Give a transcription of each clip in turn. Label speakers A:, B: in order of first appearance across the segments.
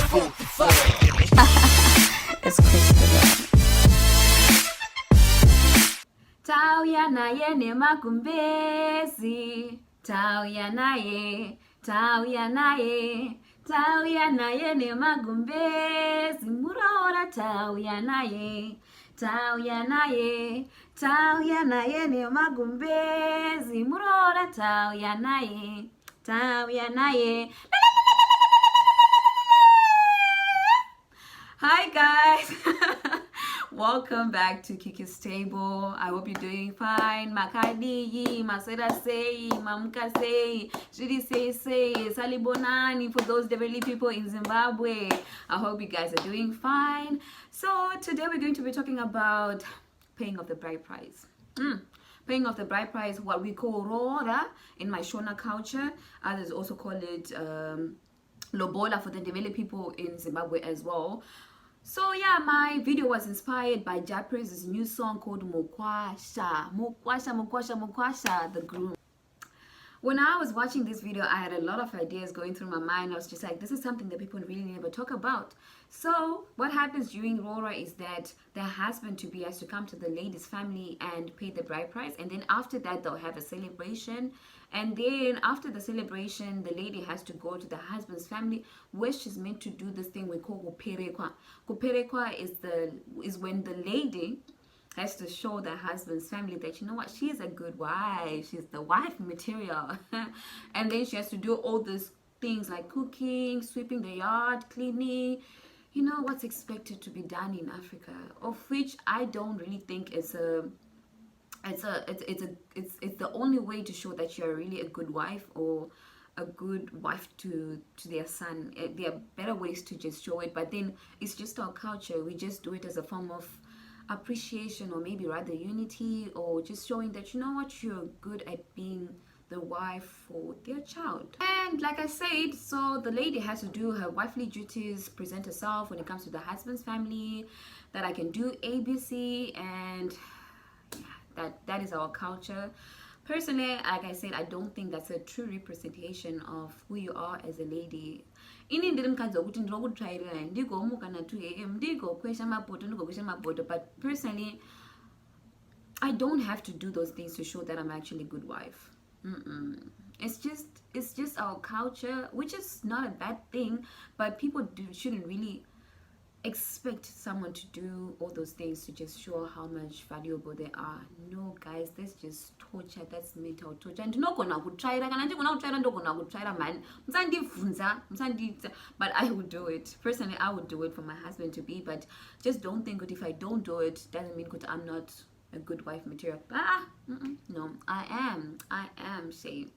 A: It's Christopher.
B: Tauya naye nemagumbezi, tauya naye nemagumbezi, Roora tauya naye nemagumbezi, Roora tauya naye. Hi guys. Welcome back to Kiki's Table. I hope you're doing fine. Makadi, Masera say, Mamuka say, Shidi say, Salibonani for those Develi people in Zimbabwe. I hope you guys are doing fine. So today we're going to be talking about paying off the bride price. Paying off the bride price, what we call Roora in my Shona culture. Others also call it Lobola for the Develi people in Zimbabwe as well. So yeah, my video was inspired by Japre's new song called Mokwasha, the groom. When I was watching this video, I had a lot of ideas going through my mind. I was just like, this is something that people really never talk about. So what happens during Roora is that the husband-to-be has to come to the lady's family and pay the bride price. And then after that, they'll have a celebration. And then after the celebration, the lady has to go to the husband's family, where she's meant to do this thing we call kuperekwa. Kuperekwa is when the lady has to show the husband's family that, you know what, she's a good wife, she's the wife material. And then she has to do all these things like cooking, sweeping the yard, cleaning, you know what's expected to be done in Africa, of which I don't really think it's the only way to show that you're really a good wife or a good wife to their son. There are better ways to just show it, but then it's just our culture. We just do it as a form of appreciation, or maybe rather unity, or just showing that, you know what, you're good at being the wife for their child. And like I said, so the lady has to do her wifely duties, present herself when it comes to the husband's family, that I can do ABC, and yeah, that is our culture. Personally, like I said, I don't think that's a true representation of who you are as a lady. But personally, I don't have to do those things to show that I'm actually a good wife. It's just our culture, which is not a bad thing, but people shouldn't really expect someone to do all those things to just show how much valuable they are. No guys, that's just torture. That's mental torture. And but I would do it personally. I would do it for my husband to be, but just don't think that if I don't do it doesn't mean that I'm not a good wife material. No, I am Shay.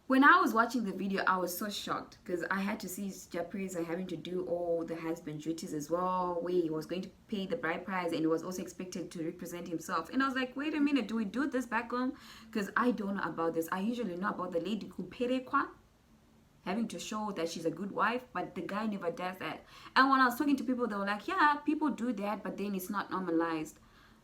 B: When I was watching the video, I was so shocked because I had to see Japanese having to do all the husband duties as well, where he was going to pay the bride price and he was also expected to represent himself. And I was like, wait a minute, do we do this back home? Because I don't know about this. I usually know about the lady kuperekwa, having to show that she's a good wife, but the guy never does that. And when I was talking to people, they were like, yeah, people do that, but then it's not normalized.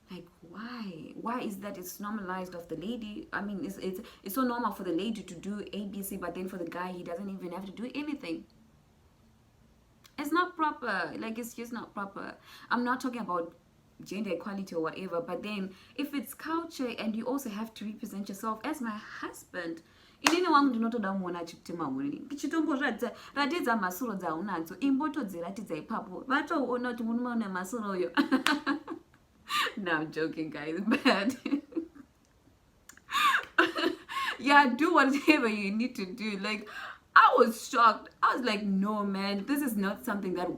B: Like, why is that it's normalized of the lady? I mean, it's so normal for the lady to do ABC, but then for the guy, he doesn't even have to do anything. It's not proper. Like, it's just not proper. I'm not talking about gender equality or whatever, but then if it's culture and you also have to represent yourself as my husband, inini wangu ndinotoda muona chikutima uri chitomboratidza masuro dzaunadzo imbotodziratidza ipapo vatoona kuti murume une masuro uyo. No, I'm joking, guys, but yeah, do whatever you need to do. Like, I was shocked. I was like, no, man, this is not something that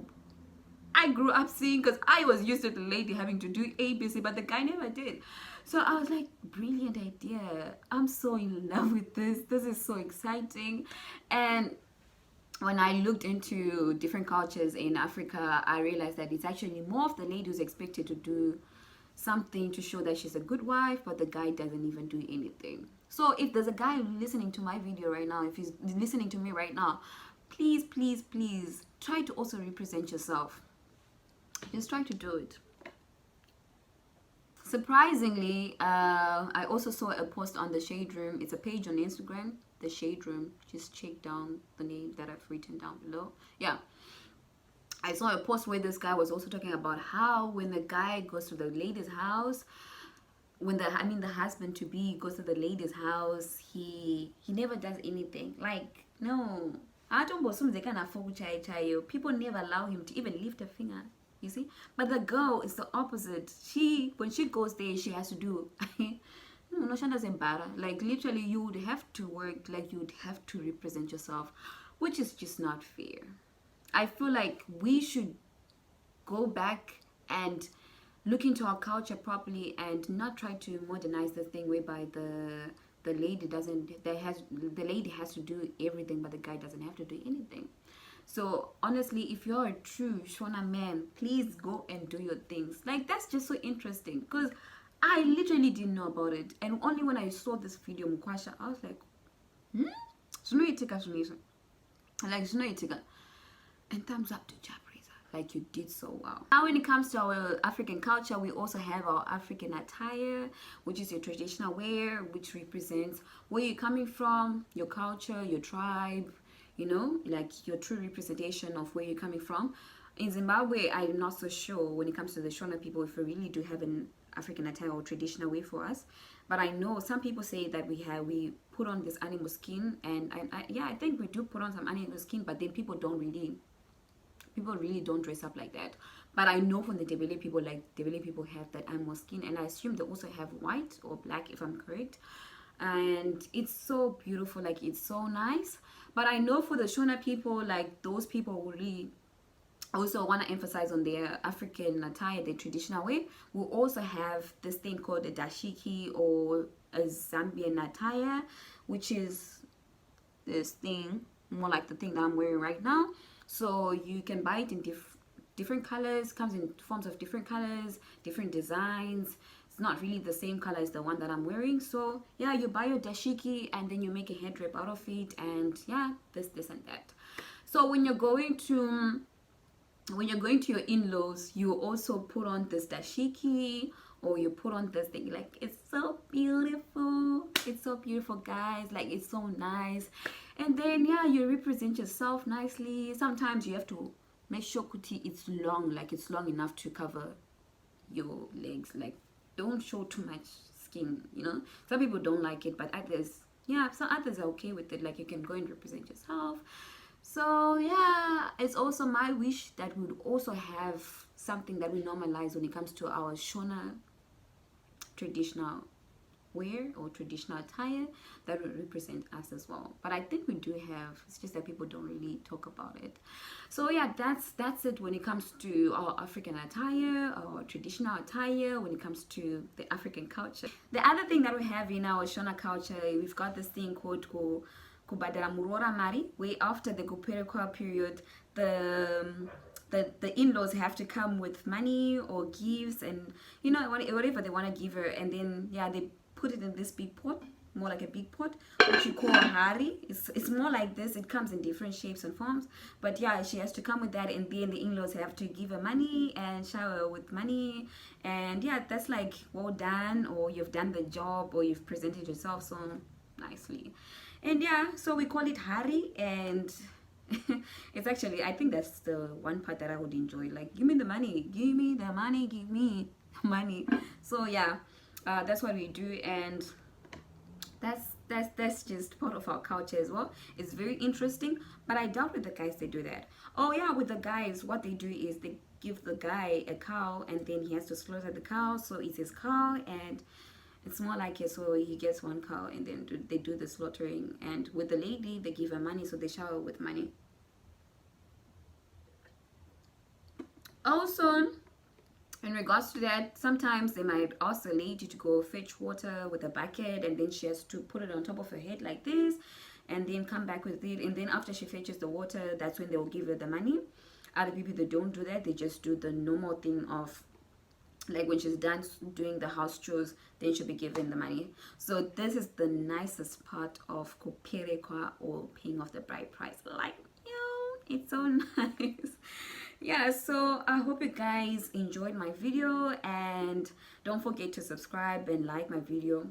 B: I grew up seeing, because I was used to the lady having to do ABC, but the guy never did. So I was like, brilliant idea. I'm so in love with this. This is so exciting. And when I looked into different cultures in Africa, I realized that it's actually more of the lady who's expected to do something to show that she's a good wife, but the guy doesn't even do anything. So if there's a guy listening to my video right now, if he's listening to me right now, please try to also represent yourself. Just try to do it. Surprisingly, I also saw a post on the Shade Room. It's a page on Instagram, the Shade Room. Just check down the name that I've written down below. Yeah. I saw a post where this guy was also talking about how when the guy goes to the lady's house, when the husband to be goes to the lady's house, he never does anything. Like, no. People never allow him to even lift a finger. You see? But the girl is the opposite. When she goes there, she has to do no, Shona doesn't matter. Like, literally, you would have to work, like, you would have to represent yourself, which is just not fair. I feel like we should go back and look into our culture properly and not try to modernize the thing whereby the lady has to do everything, but the guy doesn't have to do anything. So honestly, if you're a true Shona man, please go and do your things. Like, that's just so interesting, because I literally didn't know about it, and only when I saw this video Mukwasha, I was like, and thumbs up to Japreza. Like, you did so well. Now when it comes to our African culture, we also have our African attire, which is your traditional wear, which represents where you're coming from, your culture, your tribe, you know, like your true representation of where you're coming from. In Zimbabwe, I'm not so sure when it comes to the Shona people if we really do have an African attire or traditional way for us, but I know some people say that we put on this animal skin, and I think we do put on some animal skin, but then people really don't dress up like that. But I know from the Debele people, like Debele people have that animal skin, and I assume they also have white or black, if I'm correct, and it's so beautiful, like it's so nice. But I know for the Shona people, like those people will really also want to emphasize on their African attire, their traditional way. We'll also have this thing called a dashiki, or a Zambian attire, which is this thing, more like the thing that I'm wearing right now. So you can buy it in different colors, comes in forms of different colors, different designs. It's not really the same color as the one that I'm wearing. So yeah, you buy your dashiki and then you make a head wrap out of it, and yeah, this and that. So when you're going to your in-laws, you also put on this dashiki, or you put on this thing. Like, it's so beautiful, guys. Like, it's so nice. And then yeah, you represent yourself nicely. Sometimes you have to make sure it's long, like it's long enough to cover your legs. Like, don't show too much skin, you know. Some people don't like it, but others, yeah, some others are okay with it. Like, you can go and represent yourself. So yeah, it's also my wish that we would also have something that we normalize when it comes to our Shona traditional wear or traditional attire that would represent us as well. But I think we do have, it's just that people don't really talk about it. So yeah, that's it when it comes to our African attire, our traditional attire, when it comes to the African culture. The other thing that we have in our Shona culture, we've got this thing called kubadala Roora mari, where after the kuperekwa period, the in-laws have to come with money or gifts, and you know, whatever they want to give her, and then yeah, they put it in this big pot, more like a big pot, which you call hari. It's more like this. It comes in different shapes and forms, but yeah, she has to come with that, and then the in-laws have to give her money and shower her with money, and yeah, that's like, well done, or you've done the job, or you've presented yourself so nicely. And yeah, so we call it hari, and it's actually, I think that's the one part that I would enjoy. Like, give me the money, give me the money, give me the money. So yeah, that's what we do, and that's just part of our culture as well. It's very interesting, but I doubt with the guys they do that. Oh yeah, with the guys, what they do is they give the guy a cow, and then he has to slaughter the cow, so it's his cow, and it's more like it. So he gets one cow, and then they do the slaughtering. And with the lady, they give her money, so they shower with money. Also, in regards to that, sometimes they might ask the lady to go fetch water with a bucket, and then she has to put it on top of her head like this, and then come back with it. And then after she fetches the water, that's when they'll give her the money. Other people, they don't do that. They just do the normal thing of, like, when she's done doing the house chores, then she'll be given the money. So this is the nicest part of kuperekwa, or paying off the bride price. Like, yo, it's so nice. Yeah, so I hope you guys enjoyed my video, and don't forget to subscribe and like my video.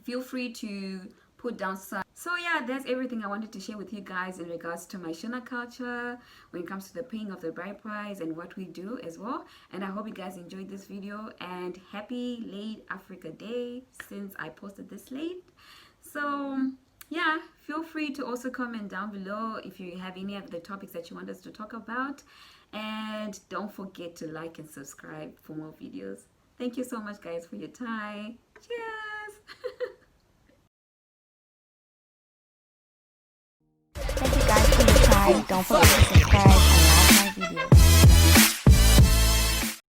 B: Feel free to put down some. So yeah, that's everything I wanted to share with you guys in regards to my Shona culture when it comes to the paying of the bride price and what we do as well. And I hope you guys enjoyed this video, and happy late Africa Day since I posted this late. So yeah, feel free to also comment down below if you have any of the topics that you want us to talk about, and don't forget to like and subscribe for more videos. Thank you so much guys for your time. Cheers.
A: Thank you guys for your time. Don't forget to subscribe and like my videos.